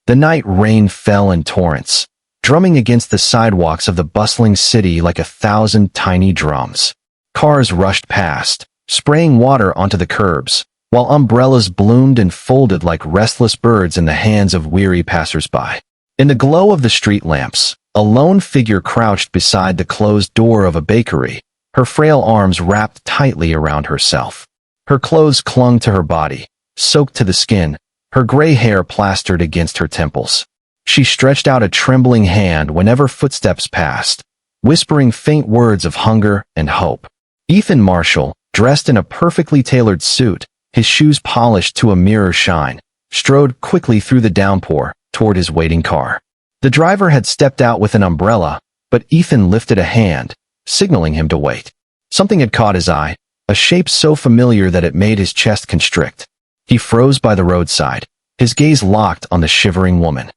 The night rain fell in torrents, drumming against the sidewalks of the bustling city like 1,000 tiny drums. Cars rushed past, spraying water onto the curbs, while umbrellas bloomed and folded like restless birds in the hands of weary passers-by. In the glow of the street lamps, a lone figure crouched beside the closed door of a bakery, her frail arms wrapped tightly around herself. Her clothes clung to her body, soaked to the skin, her gray hair plastered against her temples. She stretched out a trembling hand whenever footsteps passed, whispering faint words of hunger and hope. Ethan Marshall, dressed in a perfectly tailored suit, his shoes polished to a mirror shine, strode quickly through the downpour toward his waiting car. The driver had stepped out with an umbrella, but Ethan lifted a hand, signaling him to wait. Something had caught his eye, a shape so familiar that it made his chest constrict. He froze by the roadside, his gaze locked on the shivering woman.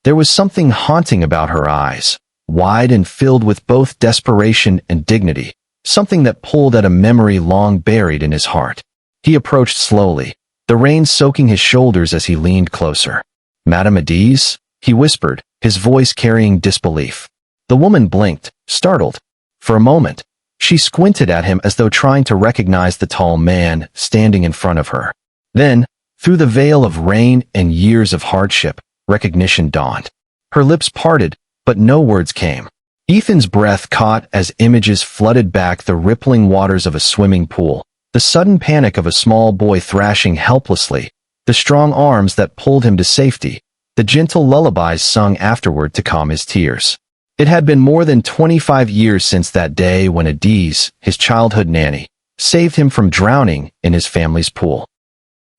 There was something haunting about her eyes, wide and filled with both desperation and dignity, something that pulled at a memory long buried in his heart. He approached slowly, the rain soaking his shoulders as he leaned closer. "Madame Adiz?" he whispered, his voice carrying disbelief. The woman blinked, startled. For a moment, she squinted at him as though trying to recognize the tall man standing in front of her. Then, through the veil of rain and years of hardship, recognition dawned. Her lips parted, but no words came. Ethan's breath caught as images flooded back the rippling waters of a swimming pool, the sudden panic of a small boy thrashing helplessly, the strong arms that pulled him to safety, the gentle lullabies sung afterward to calm his tears. It had been more than 25 years since that day when Adiz, his childhood nanny, saved him from drowning in his family's pool.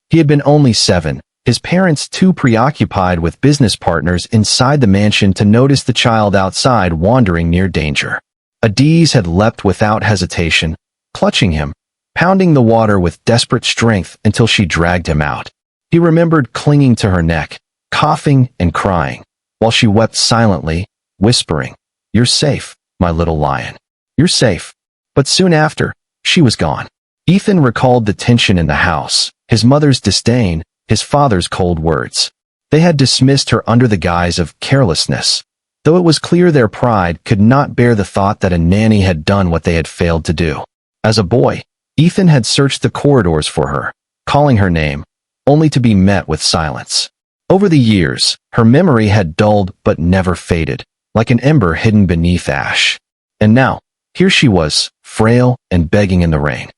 He had been only 7, his parents too preoccupied with business partners inside the mansion to notice the child outside wandering near danger. Adiz had leapt without hesitation, clutching him, pounding the water with desperate strength until she dragged him out. He remembered clinging to her neck, coughing and crying, while she wept silently, whispering, "You're safe, my little lion. You're safe." But soon after, she was gone. Ethan recalled the tension in the house, his mother's disdain, his father's cold words. They had dismissed her under the guise of carelessness, though it was clear their pride could not bear the thought that a nanny had done what they had failed to do. As a boy, Ethan had searched the corridors for her, calling her name, only to be met with silence. Over the years, her memory had dulled but never faded, like an ember hidden beneath ash. And now, here she was, frail and begging in the rain.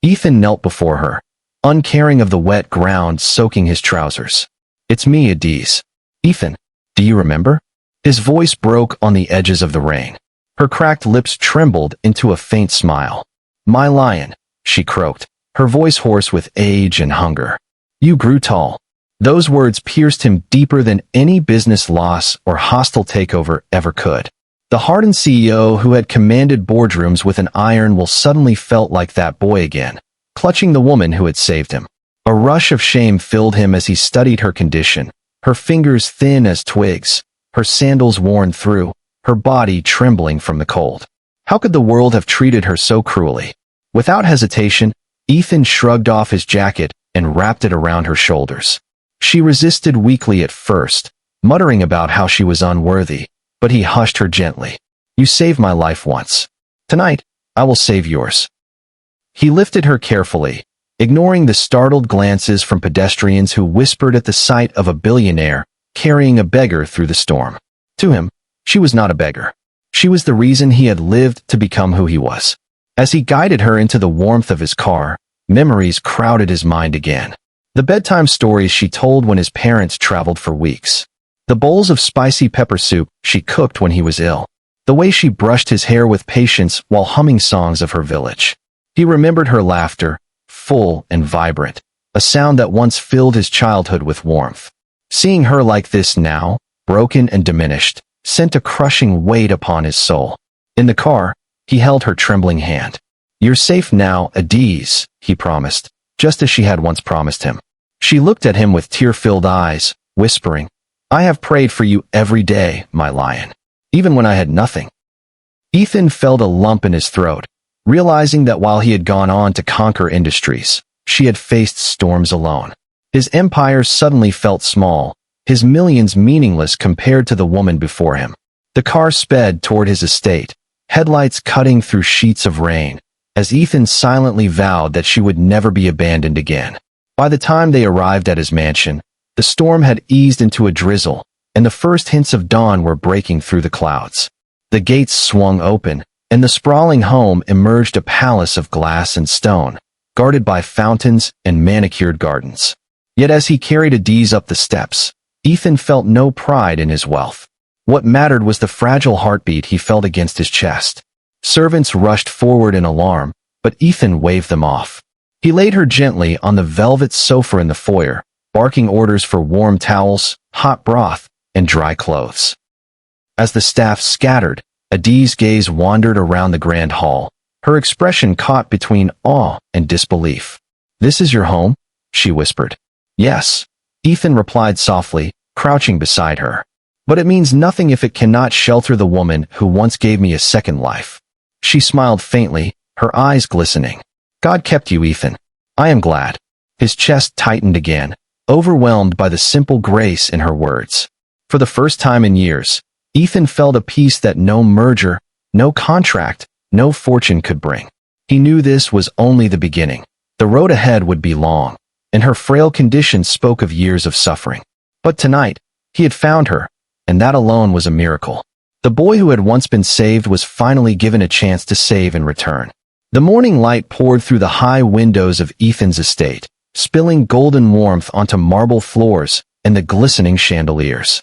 Ethan knelt before her, uncaring of the wet ground soaking his trousers. "It's me, Adiz." "Ethan, do you remember?" His voice broke on the edges of the rain. Her cracked lips trembled into a faint smile. "My lion," she croaked, her voice hoarse with age and hunger. "You grew tall." Those words pierced him deeper than any business loss or hostile takeover ever could. The hardened CEO who had commanded boardrooms with an iron will suddenly felt like that boy again, clutching the woman who had saved him. A rush of shame filled him as he studied her condition, her fingers thin as twigs, her sandals worn through, her body trembling from the cold. How could the world have treated her so cruelly? Without hesitation, Ethan shrugged off his jacket and wrapped it around her shoulders. She resisted weakly at first, muttering about how she was unworthy, but he hushed her gently. "You saved my life once. Tonight, I will save yours." He lifted her carefully, ignoring the startled glances from pedestrians who whispered at the sight of a billionaire carrying a beggar through the storm. To him, she was not a beggar. She was the reason he had lived to become who he was. As he guided her into the warmth of his car, memories crowded his mind again. The bedtime stories she told when his parents traveled for weeks. The bowls of spicy pepper soup she cooked when he was ill. The way she brushed his hair with patience while humming songs of her village. He remembered her laughter, full and vibrant, a sound that once filled his childhood with warmth. Seeing her like this now, broken and diminished, sent a crushing weight upon his soul. In the car, he held her trembling hand. "You're safe now, Adiz," he promised, just as she had once promised him. She looked at him with tear-filled eyes, whispering, "I have prayed for you every day, my lion, even when I had nothing." Ethan felt a lump in his throat, realizing that while he had gone on to conquer industries, she had faced storms alone. His empire suddenly felt small, his millions meaningless compared to the woman before him. The car sped toward his estate, headlights cutting through sheets of rain, as Ethan silently vowed that she would never be abandoned again. By the time they arrived at his mansion, the storm had eased into a drizzle, and the first hints of dawn were breaking through the clouds. The gates swung open, and the sprawling home emerged a palace of glass and stone, guarded by fountains and manicured gardens. Yet as he carried Adiz up the steps, Ethan felt no pride in his wealth. What mattered was the fragile heartbeat he felt against his chest. Servants rushed forward in alarm, but Ethan waved them off. He laid her gently on the velvet sofa in the foyer, barking orders for warm towels, hot broth, and dry clothes. As the staff scattered, Adiz's gaze wandered around the grand hall, her expression caught between awe and disbelief. "This is your home?" she whispered. "Yes," Ethan replied softly, crouching beside her. "But it means nothing if it cannot shelter the woman who once gave me a second life." She smiled faintly, her eyes glistening. "God kept you, Ethan. I am glad." His chest tightened again, overwhelmed by the simple grace in her words. For the first time in years, Ethan felt a peace that no merger, no contract, no fortune could bring. He knew this was only the beginning. The road ahead would be long, and her frail condition spoke of years of suffering. But tonight, he had found her, and that alone was a miracle. The boy who had once been saved was finally given a chance to save in return. The morning light poured through the high windows of Ethan's estate, spilling golden warmth onto marble floors and the glistening chandeliers.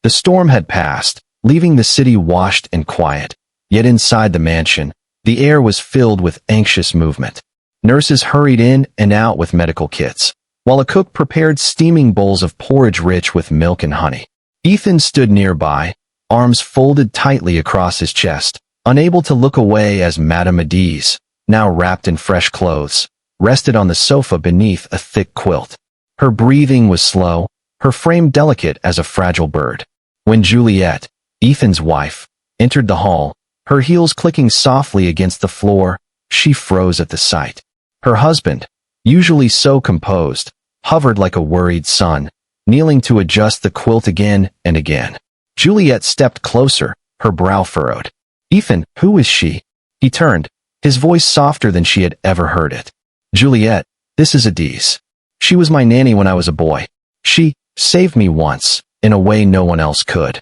The storm had passed, leaving the city washed and quiet. Yet inside the mansion, the air was filled with anxious movement. Nurses hurried in and out with medical kits, while a cook prepared steaming bowls of porridge rich with milk and honey. Ethan stood nearby, arms folded tightly across his chest, unable to look away as Madame Adiz, now wrapped in fresh clothes, rested on the sofa beneath a thick quilt. Her breathing was slow, her frame delicate as a fragile bird. When Juliet, Ethan's wife, entered the hall, her heels clicking softly against the floor, she froze at the sight. Her husband, usually so composed, hovered like a worried son, kneeling to adjust the quilt again and again. Juliet stepped closer, her brow furrowed. "Ethan, who is she?" He turned, his voice softer than she had ever heard it. "Juliet, this is Adiz. She was my nanny when I was a boy. She saved me once, in a way no one else could."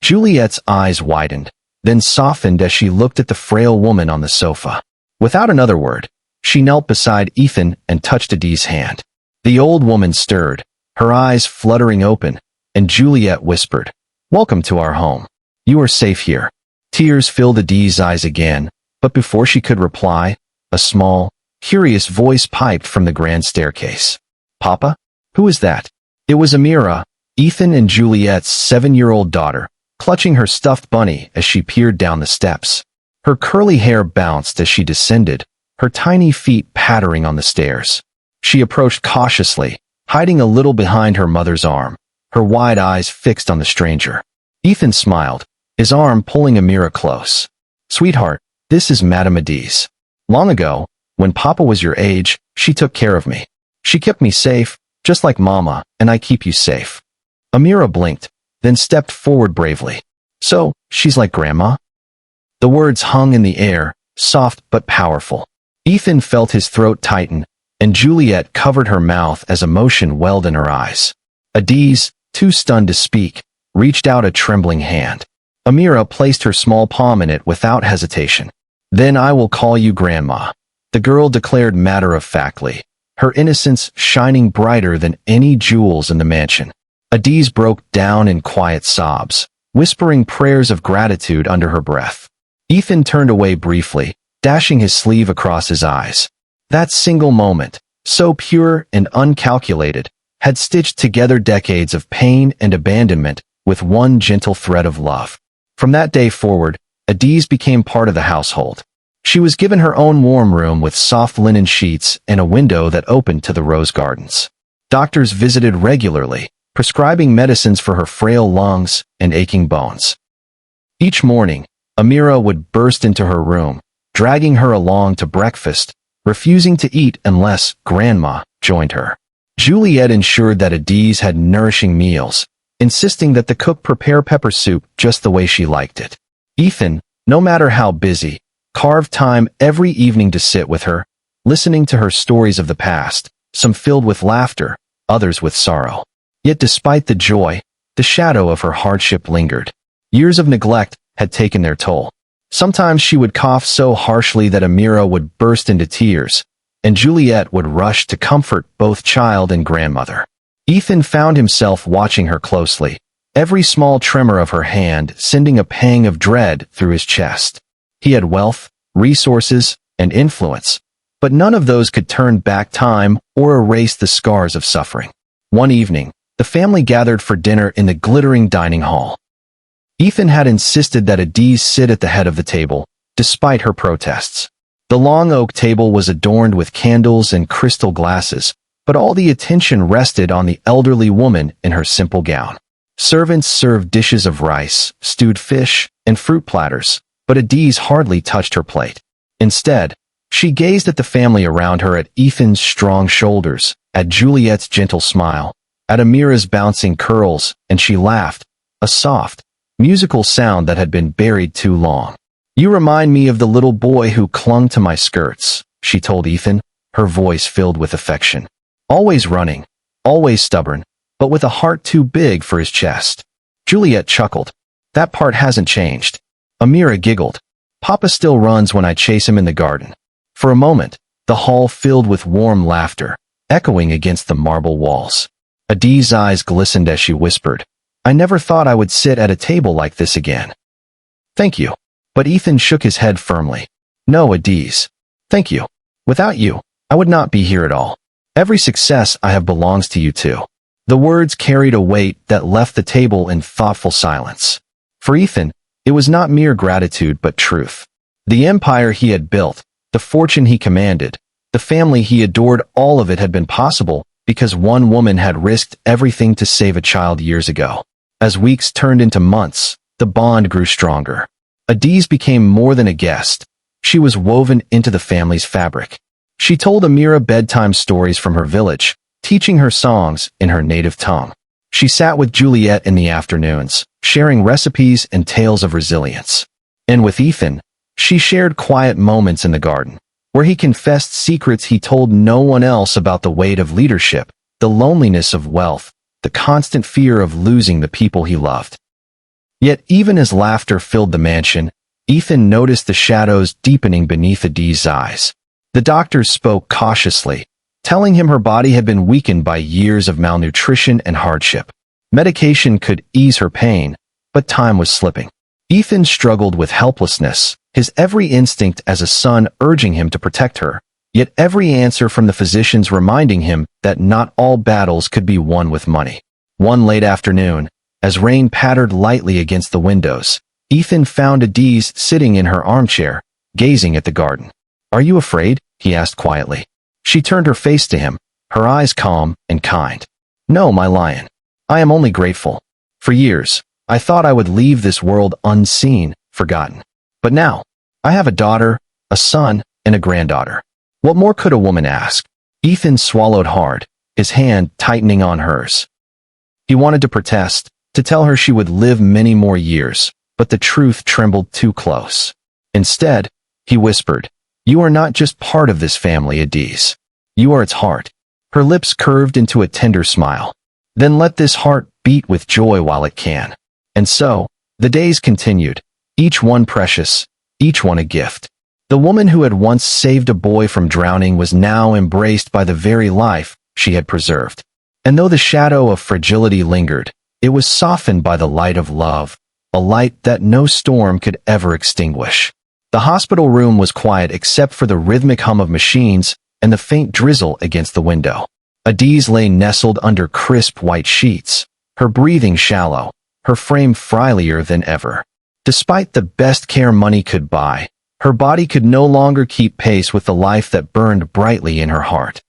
Juliet's eyes widened, then softened as she looked at the frail woman on the sofa. Without another word, she knelt beside Ethan and touched Adiz's hand. The old woman stirred, her eyes fluttering open, and Juliet whispered, "Welcome to our home. You are safe here." Tears filled Adiz's eyes again, but before she could reply, a small, curious voice piped from the grand staircase. "Papa? Who is that?" It was Amira, Ethan and Juliet's 7-year-old daughter, clutching her stuffed bunny as she peered down the steps. Her curly hair bounced as she descended, her tiny feet pattering on the stairs. She approached cautiously, hiding a little behind her mother's arm, her wide eyes fixed on the stranger. Ethan smiled, his arm pulling Amira close. "Sweetheart, this is Madame Adiz. Long ago, when Papa was your age, she took care of me. She kept me safe, just like Mama, and I keep you safe." Amira blinked, then stepped forward bravely. "So, she's like Grandma?" The words hung in the air, soft but powerful. Ethan felt his throat tighten, and Juliet covered her mouth as emotion welled in her eyes. Adiz, too stunned to speak, reached out a trembling hand. Amira placed her small palm in it without hesitation. "Then I will call you Grandma," the girl declared matter-of-factly, her innocence shining brighter than any jewels in the mansion. Adiz broke down in quiet sobs, whispering prayers of gratitude under her breath. Ethan turned away briefly, dashing his sleeve across his eyes. That single moment, so pure and uncalculated, had stitched together decades of pain and abandonment with one gentle thread of love. From that day forward, Adiz became part of the household. She was given her own warm room with soft linen sheets and a window that opened to the rose gardens. Doctors visited regularly, prescribing medicines for her frail lungs and aching bones. Each morning, Amira would burst into her room, dragging her along to breakfast, refusing to eat unless Grandma joined her. Juliet ensured that Adiz had nourishing meals, insisting that the cook prepare pepper soup just the way she liked it. Ethan, no matter how busy, carved time every evening to sit with her, listening to her stories of the past, some filled with laughter, others with sorrow. Yet despite the joy, the shadow of her hardship lingered. Years of neglect had taken their toll. Sometimes she would cough so harshly that Amira would burst into tears, and Juliet would rush to comfort both child and grandmother. Ethan found himself watching her closely, every small tremor of her hand sending a pang of dread through his chest. He had wealth, resources, and influence, but none of those could turn back time or erase the scars of suffering. One evening, the family gathered for dinner in the glittering dining hall. Ethan had insisted that Adiz sit at the head of the table, despite her protests. The long oak table was adorned with candles and crystal glasses, but all the attention rested on the elderly woman in her simple gown. Servants served dishes of rice, stewed fish, and fruit platters, but Adiz hardly touched her plate. Instead, she gazed at the family around her, at Ethan's strong shoulders, at Juliet's gentle smile, at Amira's bouncing curls, and she laughed, a soft, musical sound that had been buried too long. "You remind me of the little boy who clung to my skirts," she told Ethan, her voice filled with affection. "Always running, always stubborn, but with a heart too big for his chest." Juliet chuckled. "That part hasn't changed." Amira giggled. "Papa still runs when I chase him in the garden." For a moment, the hall filled with warm laughter, echoing against the marble walls. Adiz's eyes glistened as she whispered, "I never thought I would sit at a table like this again." "Thank you." But Ethan shook his head firmly. "No, Adiz. Thank you. Without you, I would not be here at all. Every success I have belongs to you too." The words carried a weight that left the table in thoughtful silence. For Ethan, it was not mere gratitude but truth. The empire he had built, the fortune he commanded, the family he adored, all of it had been possible because one woman had risked everything to save a child years ago. As weeks turned into months, the bond grew stronger. Adiz became more than a guest. She was woven into the family's fabric. She told Amira bedtime stories from her village, teaching her songs in her native tongue. She sat with Juliet in the afternoons, sharing recipes and tales of resilience. And with Ethan, she shared quiet moments in the garden, where he confessed secrets he told no one else about the weight of leadership, the loneliness of wealth, the constant fear of losing the people he loved. Yet even as laughter filled the mansion, Ethan noticed the shadows deepening beneath Adiz's eyes. The doctors spoke cautiously, telling him her body had been weakened by years of malnutrition and hardship. Medication could ease her pain, but time was slipping. Ethan struggled with helplessness, his every instinct as a son urging him to protect her, yet every answer from the physicians reminding him that not all battles could be won with money. One late afternoon, as rain pattered lightly against the windows, Ethan found Adiz sitting in her armchair, gazing at the garden. "Are you afraid?" he asked quietly. She turned her face to him, her eyes calm and kind. "No, my lion. I am only grateful. For years, I thought I would leave this world unseen, forgotten. But now, I have a daughter, a son, and a granddaughter. What more could a woman ask?" Ethan swallowed hard, his hand tightening on hers. He wanted to protest, to tell her she would live many more years, but the truth trembled too close. Instead, he whispered, "You are not just part of this family, Adiz. You are its heart." Her lips curved into a tender smile. "Then let this heart beat with joy while it can." And so, the days continued, each one precious, each one a gift. The woman who had once saved a boy from drowning was now embraced by the very life she had preserved. And though the shadow of fragility lingered, it was softened by the light of love, a light that no storm could ever extinguish. The hospital room was quiet except for the rhythmic hum of machines and the faint drizzle against the window. Adiz lay nestled under crisp white sheets, her breathing shallow, her frame frilier than ever. Despite the best care money could buy, her body could no longer keep pace with the life that burned brightly in her heart.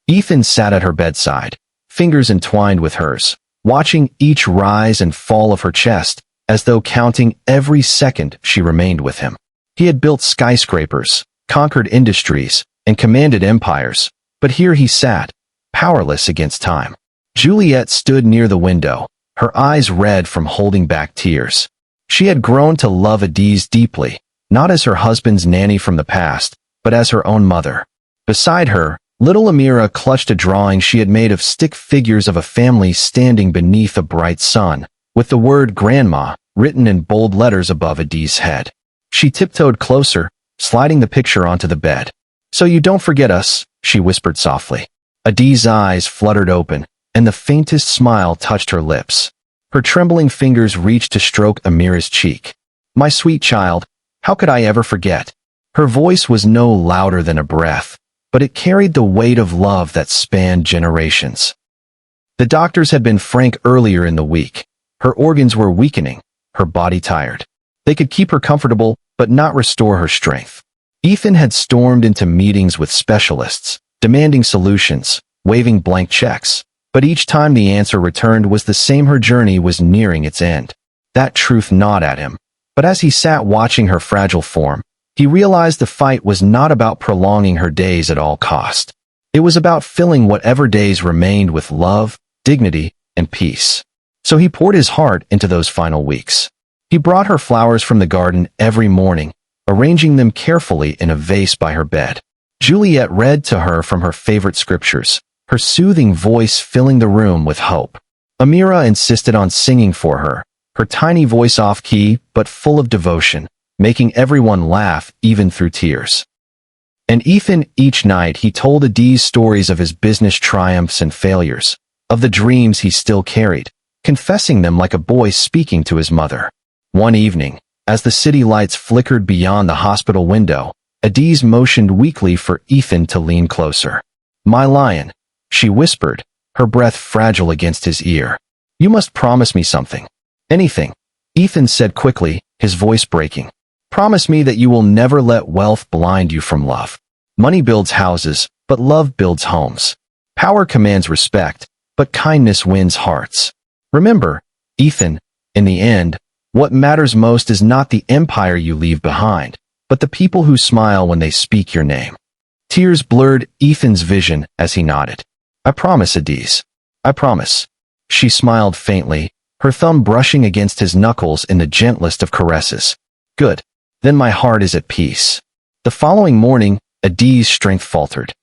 Ethan sat at her bedside, fingers entwined with hers, watching each rise and fall of her chest, as though counting every second she remained with him. He had built skyscrapers, conquered industries, and commanded empires, but here he sat, powerless against time. Juliet stood near the window, her eyes red from holding back tears. She had grown to love Adiz deeply, not as her husband's nanny from the past, but as her own mother. Beside her, little Amira clutched a drawing she had made of stick figures of a family standing beneath a bright sun, with the word Grandma written in bold letters above Adiz's head. She tiptoed closer, sliding the picture onto the bed. "So you don't forget us," she whispered softly. Adiz's eyes fluttered open, and the faintest smile touched her lips. Her trembling fingers reached to stroke Amira's cheek. "My sweet child, how could I ever forget?" Her voice was no louder than a breath, but it carried the weight of love that spanned generations. The doctors had been frank earlier in the week. Her organs were weakening, her body tired. They could keep her comfortable, but not restore her strength. Ethan had stormed into meetings with specialists, demanding solutions, waving blank checks. But each time the answer returned was the same: her journey was nearing its end. That truth gnawed at him. But as he sat watching her fragile form, he realized the fight was not about prolonging her days at all cost. It was about filling whatever days remained with love, dignity, and peace. So he poured his heart into those final weeks. He brought her flowers from the garden every morning, arranging them carefully in a vase by her bed. Juliet read to her from her favorite scriptures, her soothing voice filling the room with hope. Amira insisted on singing for her, her tiny voice off-key but full of devotion, making everyone laugh even through tears. And Ethan, each night he told Adiz stories of his business triumphs and failures, of the dreams he still carried, confessing them like a boy speaking to his mother. One evening, as the city lights flickered beyond the hospital window, Adiz motioned weakly for Ethan to lean closer. "My lion," she whispered, her breath fragile against his ear. "You must promise me something." "Anything," Ethan said quickly, his voice breaking. "Promise me that you will never let wealth blind you from love. Money builds houses, but love builds homes. Power commands respect, but kindness wins hearts. Remember, Ethan, in the end, what matters most is not the empire you leave behind, but the people who smile when they speak your name." Tears blurred Ethan's vision as he nodded. "I promise, Adiz. I promise." She smiled faintly, her thumb brushing against his knuckles in the gentlest of caresses. "Good. Then my heart is at peace." The following morning, Adiz's strength faltered.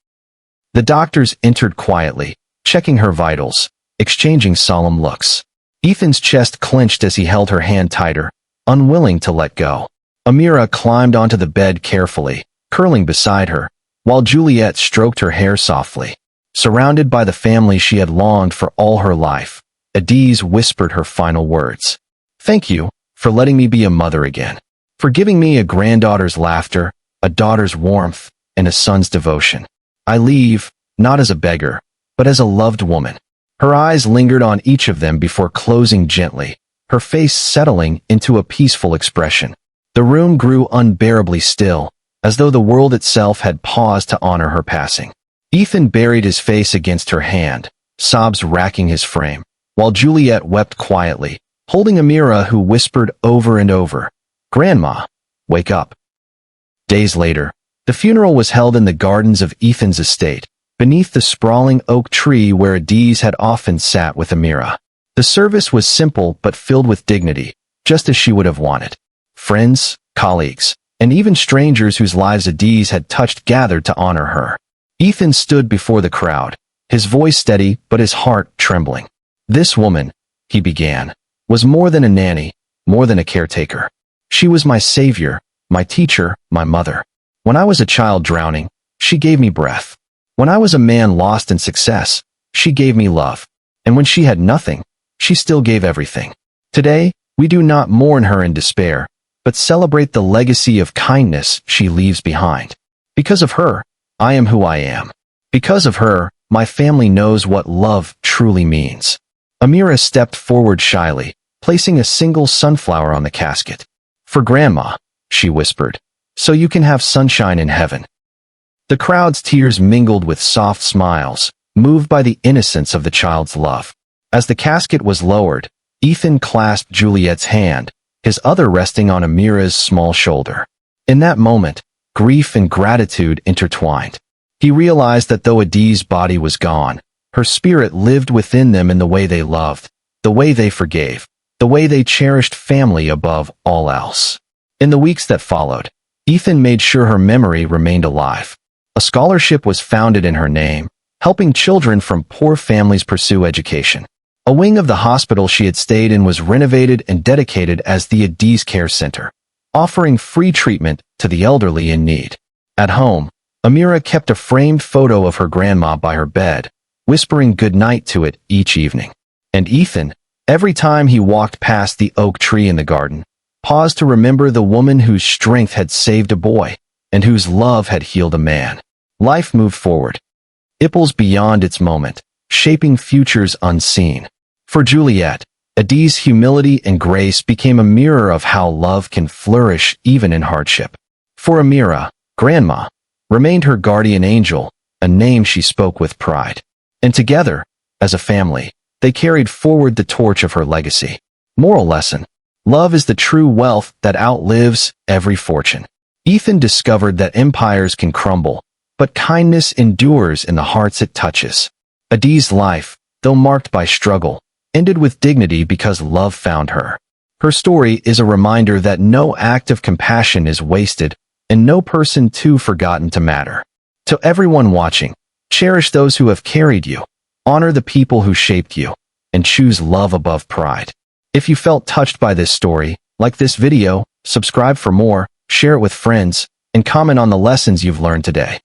The doctors entered quietly, checking her vitals, exchanging solemn looks. Ethan's chest clenched as he held her hand tighter, unwilling to let go. Amira climbed onto the bed carefully, curling beside her, while Juliet stroked her hair softly. Surrounded by the family she had longed for all her life, Adiz whispered her final words. "Thank you for letting me be a mother again, for giving me a granddaughter's laughter, a daughter's warmth, and a son's devotion. I leave, not as a beggar, but as a loved woman." Her eyes lingered on each of them before closing gently, her face settling into a peaceful expression. The room grew unbearably still, as though the world itself had paused to honor her passing. Ethan buried his face against her hand, sobs racking his frame, while Juliet wept quietly, holding Amira, who whispered over and over, "Grandma, wake up." Days later, the funeral was held in the gardens of Ethan's estate, beneath the sprawling oak tree where Adiz had often sat with Amira. The service was simple but filled with dignity, just as she would have wanted. Friends, colleagues, and even strangers whose lives Adiz had touched gathered to honor her. Ethan stood before the crowd, his voice steady but his heart trembling. "This woman," he began, "was more than a nanny, more than a caretaker. She was my savior, my teacher, my mother. When I was a child drowning, she gave me breath. When I was a man lost in success, she gave me love. And when she had nothing, she still gave everything. Today, we do not mourn her in despair, but celebrate the legacy of kindness she leaves behind. Because of her, I am who I am. Because of her, my family knows what love truly means." Amira stepped forward shyly, placing a single sunflower on the casket. "For Grandma," she whispered, "so you can have sunshine in heaven." The crowd's tears mingled with soft smiles, moved by the innocence of the child's love. As the casket was lowered, Ethan clasped Juliet's hand, his other resting on Amira's small shoulder. In that moment, grief and gratitude intertwined. He realized that though Adiz's body was gone, Her spirit lived within them in the way they loved, the way they forgave, the way they cherished family above all else. In the weeks that followed, Ethan made sure her memory remained alive. A scholarship was founded in her name, helping children from poor families pursue education. A wing of the hospital she had stayed in was renovated and dedicated as the Adiz Care Center, offering free treatment to the elderly in need. At home, Amira kept a framed photo of her grandma by her bed, whispering goodnight to it each evening. And Ethan, every time he walked past the oak tree in the garden, paused to remember the woman whose strength had saved a boy and whose love had healed a man. Life moved forward, Ipples beyond its moment, shaping futures unseen. For Juliet, Adiz's humility and grace became a mirror of how love can flourish even in hardship. For Amira, Grandma remained her guardian angel, a name she spoke with pride. And together, as a family, they carried forward the torch of her legacy. Moral lesson: love is the true wealth that outlives every fortune. Ethan discovered that empires can crumble, but kindness endures in the hearts it touches. Adiz's life, though marked by struggle, ended with dignity because love found her. Her story is a reminder that no act of compassion is wasted, and no person too forgotten to matter. To everyone watching, cherish those who have carried you, honor the people who shaped you, and choose love above pride. If you felt touched by this story, like this video, subscribe for more, share it with friends, and comment on the lessons you've learned today.